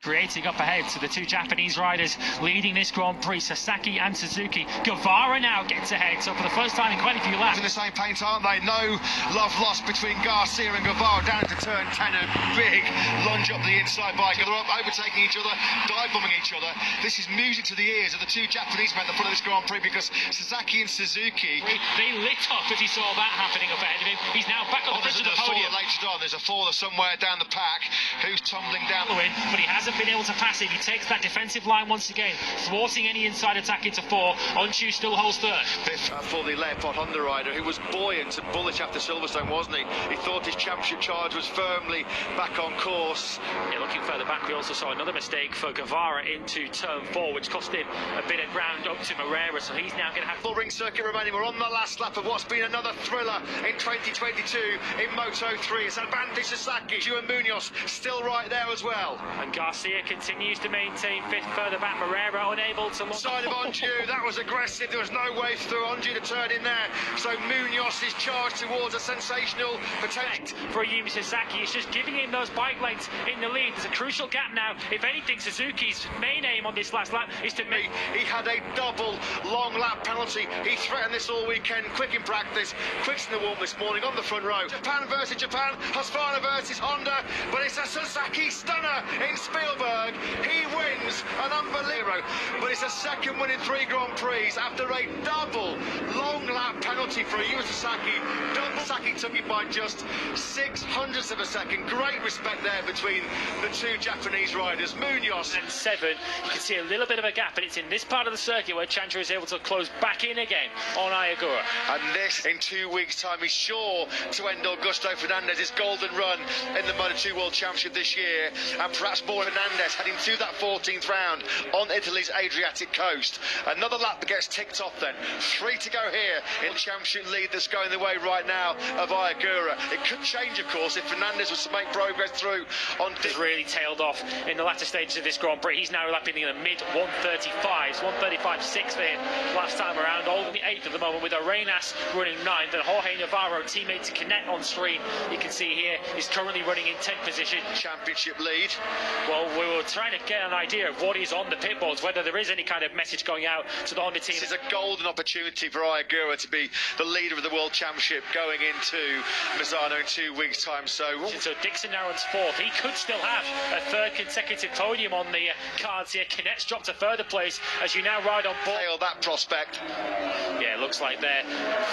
creating up ahead. So the two Japanese riders leading this Grand Prix, Sasaki and Suzuki. Guevara now gets ahead, so for the first time in quite a few laps. In the same paint, aren't they? No love lost between Garcia and Guevara down to turn 10. A big lunge up the inside bike. They're up, overtaking each other, dive-bombing each other. This is music to the ears of the two Japanese men at the front of this Grand Prix, because Sasaki and Suzuki... They lit up as he saw that happening up ahead of him. He's now back on the front of the podium. Later on, there's a faller somewhere down the pack who's tumbling down. But he hasn't been able to pass him. He takes that defensive line once again, thwarting any inside attack into 4. Onchu still holds third. For the Leopard Honda rider, who was buoyant and bullish after Silverstone, wasn't he? He thought his championship charge was firmly back on course. Yeah, looking further back, we also saw another mistake for Guevara into turn 4, which cost him a bit of ground up to Moreira, so he's now going to have... Full ring circuit remaining. We're on the last lap of what's been another thriller in 2022 in Moto3. It's Albandi, Sasaki, Ju and Munoz still right there as well. And Garcia continues to maintain 5th further back. Moreira unable to... Side of Onju, that was aggressive. There was no way through Onju to turn in there. So Munoz is charged towards a sensational potential. For Yumi Sasaki, it's just giving him those bike lengths in the lead. There's a crucial gap now. If anything, Suzuki's main aim on this last lap is to make... He had a double long lap penalty. He threatened this all weekend. Quick in practice, quick in the warm this morning on the front row. Japan versus Japan, Husqvarna versus Honda, but it's a Sasaki stunner in Spielberg. He wins an unbelievable, but it's a second win in 3 Grand Prix after a double long lap penalty for Yumi Sasaki. Double Sasaki took it by just 0.06 of a second. Great respect there between the two Japanese riders. Munoz and 7, you can see a little bit of a gap, and it's in this part of the circuit where Chandra is able to close back in again on Ayagura. And this, in 2 weeks' time, is sure to end Augusto Fernandez's golden run in the Moto2 World Championship this year, and perhaps more Fernandez heading to that 14th round on Italy's Adriatic coast. Another lap that gets ticked off then. 3 to go here in the championship lead that's going the way right now of Ayagura. It could change, of course, if Fernandez was to make progress through on... Has really tailed off in the latter stages of this Grand Prix. He's now lapping in the mid-135s, 135.6 for him last time around. Only 8th at the moment, with Arenas running 9th, and Jorge Navarro, teammate to Canet on screen, you can see here, is currently running in 10th position. Championship lead. Well, we were trying to get an idea of what is on the pit boards, whether there is any kind of message going out to the Honda team. This is a golden opportunity for Ayagura to be the leader of the World Championship going into Misano in 2 weeks' time. So Dixon now runs 4th. He could still have a 3rd consecutive podium on the cards here. Canet's dropped to 3rd place as you now ride on board. That prospect. Yeah, it looks like their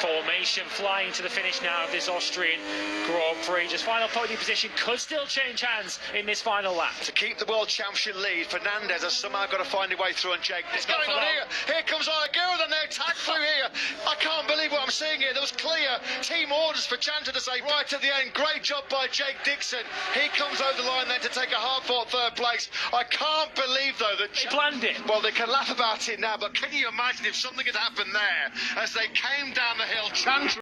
formation flying to the finish now of this Austrian Grand Prix. Just final podium position could still change hands in this final lap. To keep the World Championship lead, Fernandez has somehow got to find a way through on Jake. What's going on here? Here comes Ayagura, then they're attacked through here. I can't believe what I'm seeing here. There was clear team orders for Chandra to say right at the end. Great job by Jake Dixon. He comes over the line then to take a hard-fought 3rd place. I can't believe, though, that... They planned it. Well, they can laugh about it now, but can you imagine if something had happened there as they came down the hill? Chandra